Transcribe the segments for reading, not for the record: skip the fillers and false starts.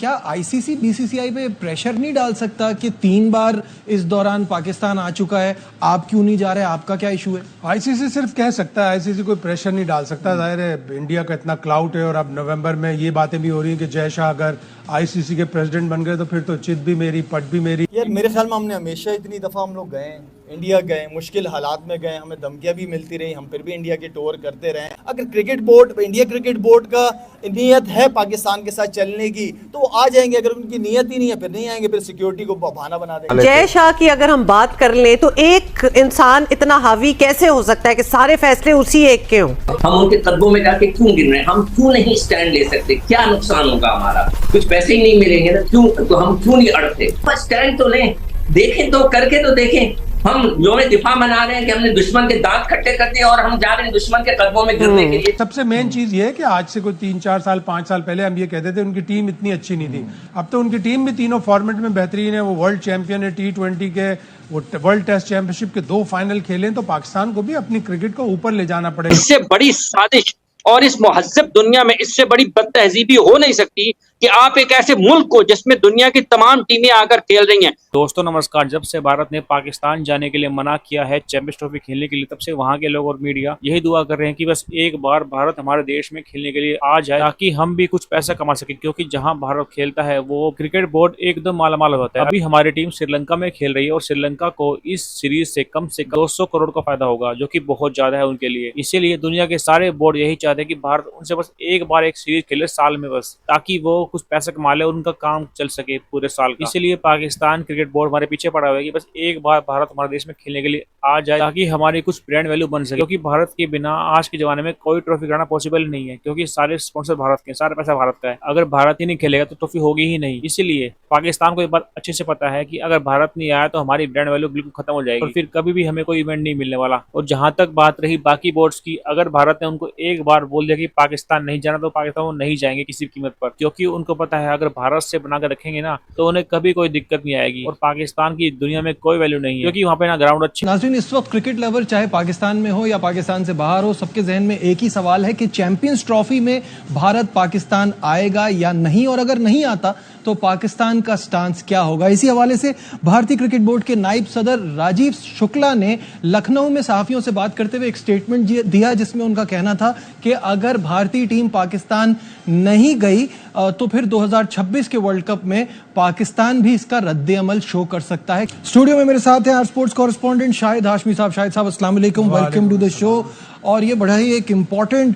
क्या ICC BCCI पे pressure नहीं डाल सकता कि 3 बार इस दौरान पाकिस्तान आ चुका है, आप क्यों नहीं जा रहे, आपका क्या इशू है? आईसीसी सिर्फ कह सकता है, आईसीसी कोई प्रेशर नहीं डाल सकता। जाहिर है इंडिया का इतना क्लाउड है और अब नवंबर में ये बातें भी हो रही हैं कि जय शाह अगर आईसीसी के प्रेसिडेंट बन गए तो फिर तो चित भी मेरी पट भी मेरी। यार मेरे ख्याल में हमने हमेशा इतनी दफ़ा हम लोग गए, इंडिया गए, मुश्किल हालात में गए, हमें धमकियां भी मिलती रही, हम फिर भी इंडिया के टूर करते रहे। अगर cricket board, India cricket board का नीयत है पाकिस्तान के साथ चलने की तो वो आ जाएंगे, अगर उनकी नीयत ही नहीं है फिर नहीं आएंगे, फिर सिक्योरिटी को बहाना बना देंगे। जय शाह की अगर हम बात कर लें तो एक इंसान इतना हावी कैसे हो सकता है कि सारे फैसले उसी एक के हों? हम उनके कदमों में जाके क्यों गिर रहे हैं? हम क्यों नहीं स्टैंड ले सकते? क्या नुकसान होगा हमारा? कुछ पैसे ही नहीं मिलेंगे ना, क्यों? तो हम क्यों नहीं अड़ते? स्टैंड तो लें, देखें तो, करके तो देखें। हम जो में दिफा मना रहे हैं कि हमने दुश्मन के दांत खट्टे कर दिए और हम जा रहे हैं दुश्मन के कदमों में गिरने के लिए। सबसे मेन चीज ये है कि आज से कोई 3-4 साल 5 साल पहले हम ये कहते थे उनकी टीम इतनी अच्छी नहीं थी। अब तो उनकी टीम भी तीनों फॉर्मेट में बेहतरीन है। वो वर्ल्ड चैंपियन है T20 के, वो वर्ल्ड टेस्ट चैंपियनशिप के 2 फाइनल खेले, तो पाकिस्तान को भी अपनी क्रिकेट को ऊपर ले जाना पड़ेगा। इससे बड़ी साजिश और इस मुहज़्ज़ब दुनिया में इससे बड़ी बदतहजीबी हो नहीं सकती कि आप एक ऐसे मुल्क को जिसमें दुनिया की तमाम टीमें आकर खेल रही हैं। दोस्तों नमस्कार। जब से भारत ने पाकिस्तान जाने के लिए मना किया है चैंपियंस ट्रॉफी खेलने के लिए, तब से वहां के लोग और मीडिया यही दुआ कर रहे हैं कि बस एक बार भारत हमारे देश में खेलने के लिए आ जाए ताकि हम भी कुछ पैसा कमा सके, क्योंकि जहां भारत खेलता है वो क्रिकेट बोर्ड एकदम मालामाल होता है। अभी हमारी टीम श्रीलंका में खेल रही है और श्रीलंका को इस सीरीज से कम 200 करोड़ का फायदा होगा, जो कि बहुत ज्यादा है उनके लिए। इसीलिए दुनिया के सारे बोर्ड यही चाहते हैं कि भारत उनसे बस एक बार एक सीरीज खेले साल में, बस ताकि वो कुछ पैसा कमा ले, उनका काम चल सके पूरे साल का। इसीलिए पाकिस्तान क्रिकेट बोर्ड हमारे पीछे पड़ा हुआ है कि बस एक बार भारत हमारे देश में खेलने के लिए आ जाए ताकि हमारी कुछ ब्रांड वैल्यू बन सके, क्योंकि भारत के बिना आज के जमाने में कोई ट्रॉफी कराना पॉसिबल नहीं है, क्योंकि सारे स्पॉन्सर भारत के, सारा पैसा भारत का है। अगर भारत ही नहीं खेलेगा तो ट्रॉफी होगी ही नहीं। इसीलिए पाकिस्तान को एक बात अच्छे से पता है कि अगर भारत नहीं आया तो हमारी ब्रांड वैल्यू बिल्कुल खत्म हो जाएगी और फिर कभी भी हमें कोई इवेंट नहीं मिलने वाला। और जहां तक बात रही बाकी बोर्ड्स की, अगर भारत ने उनको एक बार बोल दिया कि पाकिस्तान नहीं जाना तो पाकिस्तान वो नहीं जाएंगे किसी कीमत पर, क्योंकि उनको पता है अगर भारत से बनाकर रखेंगे ना तो उन्हें कभी कोई दिक्कत नहीं आएगी और पाकिस्तान की दुनिया में कोई वैल्यू नहीं है, क्योंकि वहां पे ना ग्राउंड अच्छे। नाज़रीन, इस वक्त क्रिकेट लवर चाहे पाकिस्तान में हो या पाकिस्तान से बाहर हो, सबके जहन में एक ही सवाल है कि चैंपियंस ट्रॉफी में भारत पाकिस्तान आएगा या नहीं, और अगर नहीं आता तो पाकिस्तान का स्टांस क्या होगा। इसी हवाले से भारतीय क्रिकेट बोर्ड के नायब सदर राजीव शुक्ला ने लखनऊ में सहाफियों से बात करते हुए एक स्टेटमेंट दिया, जिसमें उनका कहना था कि अगर भारतीय टीम पाकिस्तान नहीं गई तो फिर 2026 के वर्ल्ड कप में पाकिस्तान भी इसका रद्द अमल शो कर सकता है। स्टूडियो में मेरे साथ हैं our sports correspondent Shahid Hashmi साहब। शाहिद साहब अस्सलाम वालेकुम, वेलकम टू द शो। और ये बड़ा ही एक इम्पॉर्टेंट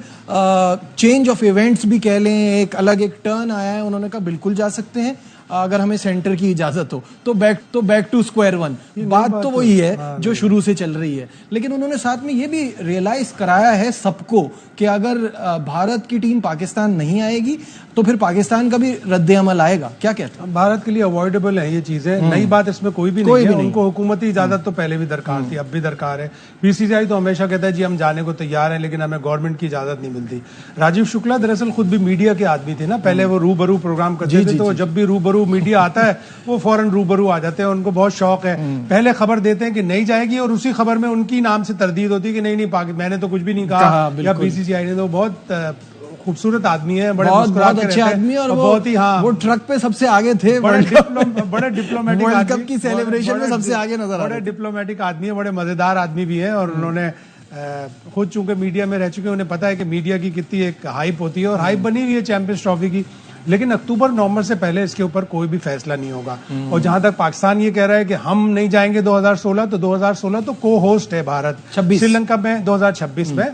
चेंज ऑफ इवेंट्स भी कह लें, एक अलग एक टर्न आया है। उन्होंने कहा बिल्कुल जा सकते हैं अगर हमें सेंटर की इजाजत हो, तो बैक टू स्क्वायर वन। बात तो वही है जो शुरू से चल रही है, लेकिन उन्होंने साथ में ये भी रियलाइज कराया है सबको कि अगर भारत की टीम पाकिस्तान नहीं आएगी तो फिर पाकिस्तान का भी रद्द अमल आएगा। क्या कहते हैं? भारत के लिए अवॉइडेबल है ये चीजें, नई बात इसमें कोई भी नहीं है। उनको हुकूमती इजाजत तो पहले भी दरकार थी, अब भी दरकार है। बीसीसीआई तो हमेशा कहता है जी हम जाने को तैयार हैं, लेकिन हमें गवर्नमेंट की इजाजत नहीं मिलती। राजीव शुक्ला दरअसल खुद भी मीडिया के आदमी थे ना, पहले वो रूबरू प्रोग्राम करते थे, तो जब भी रूबरू मीडिया आता है वो फौरन रूबरू आ जाते हैं। उनको बहुत शौक है, पहले खबर देते हैं कि नहीं जाएगी और उसी खबर में उनकी नाम से तरदीद होती है कि नहीं मैंने तो कुछ भी नहीं कहा या बीसीसीआई ने। तो बहुत खूबसूरत आदमी है, बड़े बहुत अच्छे आदमी, और बहुत ही वो ट्रक पे सबसे आगे थे, बड़े डिप्लोमेटिक वर्ल्ड कप की सेलिब्रेशन में सबसे आगे नजर आ रहे। बड़े डिप्लोमेटिक आदमी है, बड़े मजेदार आदमी भी है। और उन्होंने खुद चूंकि मीडिया में रह चुके हैं, उन्हें पता है कि मीडिया की कितनी एक हाइप होती है, और हाइप बनी हुई है चैंपियंस ट्रॉफी की। लेकिन अक्टूबर नवंबर से पहले इसके ऊपर कोई भी फैसला नहीं होगा। और जहां तक पाकिस्तान ये कह रहा है कि हम नहीं जाएंगे 2016, तो 2016 तो को होस्ट है भारत श्रीलंका में। 2026 में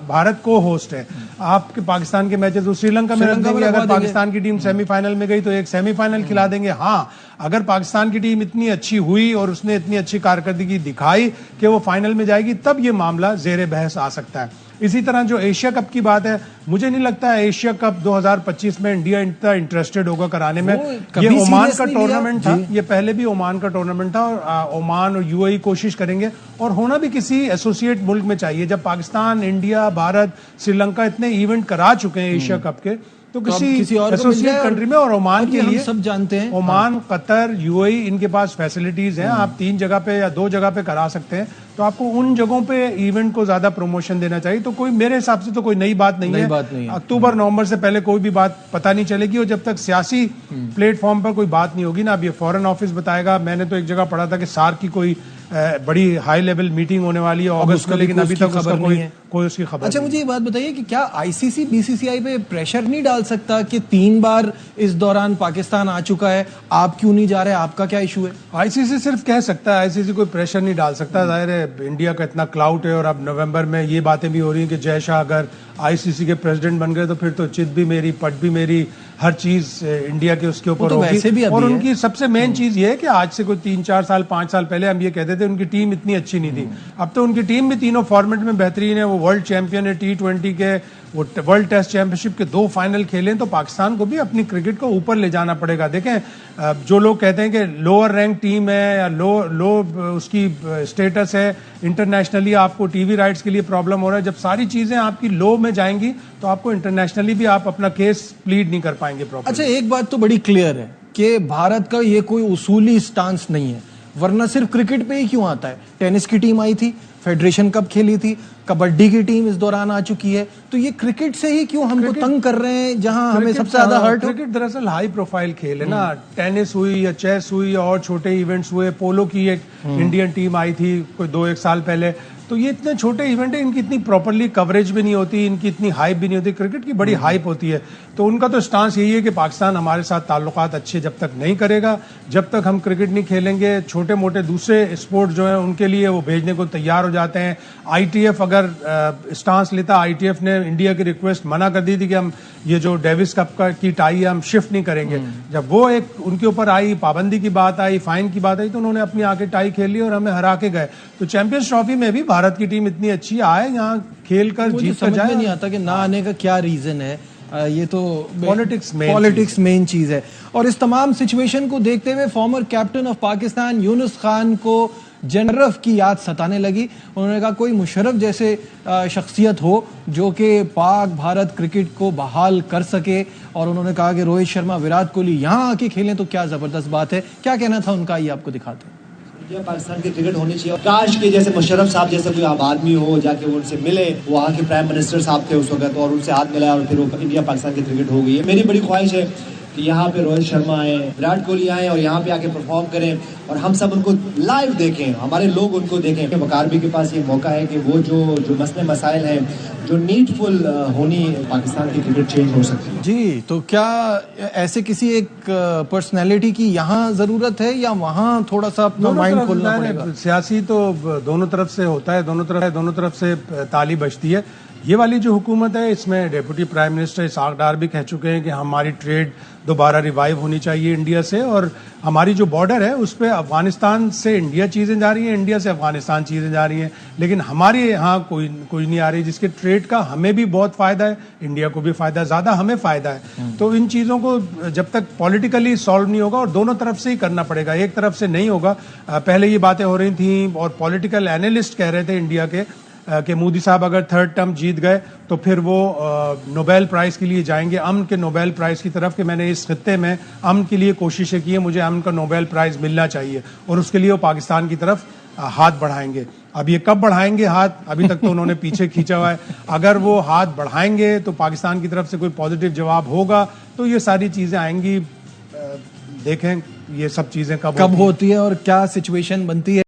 भारत को होस्ट है। आपके पाकिस्तान के मैचेस तो श्रीलंका में रख देंगे। अगर पाकिस्तान की टीम सेमीफाइनल में गई तो एक सेमीफाइनल खिला देंगे। हाँ, अगर पाकिस्तान की टीम इतनी अच्छी हुई और उसने इतनी अच्छी कारकर्दगी दिखाई कि वो फाइनल में जाएगी, तब ये मामला जेर बहस आ सकता है। इसी तरह जो एशिया कप की बात है, मुझे नहीं लगता है एशिया कप 2025 में इंडिया इतना इंटरेस्टेड होगा कराने में। ये ओमान का टूर्नामेंट था, ये पहले भी ओमान का टूर्नामेंट था, और ओमान और यूएई कोशिश करेंगे, और होना भी किसी एसोसिएट मुल्क में चाहिए। जब पाकिस्तान, इंडिया, भारत, श्रीलंका इतने इवेंट करा चुके हैं एशिया कप के, तो अब किसी और को मिल एसोसिएट जाए कंट्री में, और ओमान और के ये हम लिए सब जानते हैं। ओमान, कतर, यूएई, इनके पास फैसिलिटीज हैं। आप 3 जगह पे या 2 जगह पे करा सकते हैं, तो आपको उन जगहों पे इवेंट को ज्यादा प्रमोशन देना चाहिए। तो कोई मेरे हिसाब से तो कोई नई बात नहीं है। अक्टूबर नवंबर से पहले कोई भी बात पता नहीं चलेगी, और जब तक सियासी प्लेटफॉर्म पर कोई बात नहीं होगी ना, अब ये फॉरेन ऑफिस बताएगा। मैंने तो एक जगह पढ़ा था कि सार्क की कोई बड़ी हाई लेवल मीटिंग होने वाली है अगस्त में, लेकिन अभी तक उसका कोई उसकी खबर अच्छा, मुझे ये बात बताइए कि क्या आईसीसी बीसीसीआई पे प्रेशर नहीं डाल सकता कि 3 बार इस दौरान पाकिस्तान आ चुका है, आप क्यों नहीं जा रहे, आपका क्या इशू है? आईसीसी सिर्फ कह सकता है, आईसीसी कोई प्रेशर नहीं डाल सकता। जाहिर है इंडिया का इतना क्लाउड है, और अब नवंबर में ये बातें भी हो रही हैं कि जय शाह अगर आईसीसी के प्रेसिडेंट बन गए तो फिर तो चित भी मेरी, पट भी मेरी, हर चीज इंडिया के उसके ऊपर होगी। और उनकी सबसे मेन चीज ये है कि आज से कोई 3-4 साल 5 साल पहले हम ये कहते थे उनकी टीम इतनी अच्छी नहीं थी। अब तो उनकी टीम भी तीनों फॉर्मेट में बेहतरीन है। वो वर्ल्ड चैंपियन है T20 के, वो वर्ल्ड टेस्ट चैंपियनशिप के 2 फाइनल खेले। तो पाकिस्तान को भी अपनी क्रिकेट को ऊपर ले जाना पड़ेगा। देखें, जो लोग कहते हैं कि लोअर रैंक टीम है या लो उसकी स्टेटस है, इंटरनेशनली आपको टीवी राइट्स के लिए प्रॉब्लम हो रहा है, जब सारी चीजें आपकी लो में जाएंगी तो आपको इंटरनेशनली भी आप अपना केस प्लीड नहीं कर पाएंगे प्रॉपर्ली। अच्छा, एक बात तो बड़ी क्लियर है कि भारत का ये कोई उसूली स्टांस नहीं है, वरना सिर्फ क्रिकेट पे ही क्यों आता है? टेनिस की टीम आई थी, फेडरेशन कप खेली थी, कबड्डी की टीम इस दौरान आ चुकी है, तो ये क्रिकेट से ही क्यों हमको तंग कर रहे हैं, जहां हमें सबसे ज्यादा हर्ट हो? क्रिकेट दरअसल हाई प्रोफाइल खेल है ना। टेनिस हुई या चेस हुई या और छोटे इवेंट्स हुए, पोलो की एक इंडियन टीम आई थी कोई 2-1 साल पहले, तो ये इतने छोटे इवेंट है, इनकी इतनी प्रॉपर्ली कवरेज भी नहीं होती, इनकी इतनी हाइप भी नहीं होती। क्रिकेट की बड़ी हाइप होती है। तो उनका तो स्टांस यही है कि पाकिस्तान हमारे साथ ताल्लुकात अच्छे जब तक नहीं करेगा, जब तक हम क्रिकेट नहीं खेलेंगे, छोटे मोटे दूसरे स्पोर्ट्स जो हैं उनके लिए वो भेजने को तैयार हो जाते हैं। आईटीएफ अगर स्टांस लेता, आईटीएफ ने इंडिया की रिक्वेस्ट मना कर दी थी कि हम ये जो डेविस कप की टाई है हम शिफ्ट नहीं करेंगे। जब वो एक उनके ऊपर आई, पाबंदी की बात आई, फाइन की बात आई, तो उन्होंने अपनी आके टाई खेल ली और हमें हरा के गए। तो चैंपियंस ट्रॉफी में भी भारत की टीम इतनी अच्छी आए, यहाँ खेल कर जीत कर जाए। नहीं आता कि ना आने का क्या रीजन है। ये तो पॉलिटिक्स मेन चीज है। और इस तमाम सिचुएशन को देखते हुए former captain of Pakistan Yunus Khan को जनरफ की याद सताने लगी। उन्होंने कहा कोई मुशर्रफ जैसे शख्सियत हो जो कि पाक भारत क्रिकेट को बहाल कर सके, और उन्होंने कहा कि रोहित शर्मा, विराट कोहली यहाँ आके खेलें तो क्या जबरदस्त बात है। क्या कहना था उनका, ये आपको दिखाते हैं। इंडिया पाकिस्तान की क्रिकेट होनी चाहिए। काश के जैसे मुशर्रफ साहब जैसे कोई आदमी हो, जाके वो उनसे मिले। वहाँ के प्राइम मिनिस्टर साहब थे उस वक्त, और उनसे हाथ मिलाया और फिर वो इंडिया पाकिस्तान की क्रिकेट हो गई है। मेरी बड़ी ख्वाहिश है कि यहाँ पे रोहित शर्मा आए, विराट कोहली आए और यहाँ पे आके परफॉर्म करें, और हम सब उनको लाइव देखें, हमारे लोग उनको देखें। वकार भी के पास ये मौका है कि वो जो मसले मसाइल हैं, जो नीडफुल होनी, पाकिस्तान की क्रिकेट चेंज हो सकती है। जी, तो क्या ऐसे किसी एक पर्सनैलिटी की यहाँ जरूरत है, या वहाँ थोड़ा सा अपना माइंड खोलना पड़ेगा? सियासी तो दोनों तरफ से होता है, दोनों तरफ से ताली बजती है। ये वाली जो हुकूमत है, इसमें डेप्यूटी प्राइम मिनिस्टर इसहाक डार भी कह चुके हैं कि हमारी ट्रेड दोबारा रिवाइव होनी चाहिए इंडिया से, और हमारी जो बॉर्डर है उस पर अफगानिस्तान से इंडिया चीज़ें जा रही हैं, इंडिया से अफगानिस्तान चीज़ें जा रही हैं, लेकिन हमारे यहाँ कोई नहीं आ रही, जिसके ट्रेड का हमें भी बहुत फ़ायदा है, इंडिया को भी फ़ायदा है, ज़्यादा हमें फ़ायदा है। तो इन चीज़ों को जब तक पॉलिटिकली सॉल्व नहीं होगा, और दोनों तरफ से ही करना पड़ेगा, एक तरफ से नहीं होगा। पहले ये बातें हो रही थी और पॉलिटिकल एनालिस्ट कह रहे थे इंडिया के कि मोदी साहब अगर 3rd टर्म जीत गए तो फिर वो नोबेल प्राइज़ के लिए जाएंगे, अमन के नोबेल प्राइज़ की तरफ, कि मैंने इस खित्ते में अमन के लिए कोशिशें की है, मुझे अमन का नोबेल प्राइज़ मिलना चाहिए, और उसके लिए वो पाकिस्तान की तरफ हाथ बढ़ाएंगे। अब ये कब बढ़ाएंगे हाथ, अभी तक तो उन्होंने पीछे खींचा हुआ है। अगर वो हाथ बढ़ाएंगे तो पाकिस्तान की तरफ से कोई पॉजिटिव जवाब होगा तो ये सारी चीज़ें आएंगी। देखें ये सब चीज़ें कब होती है और क्या सिचुएशन बनती है।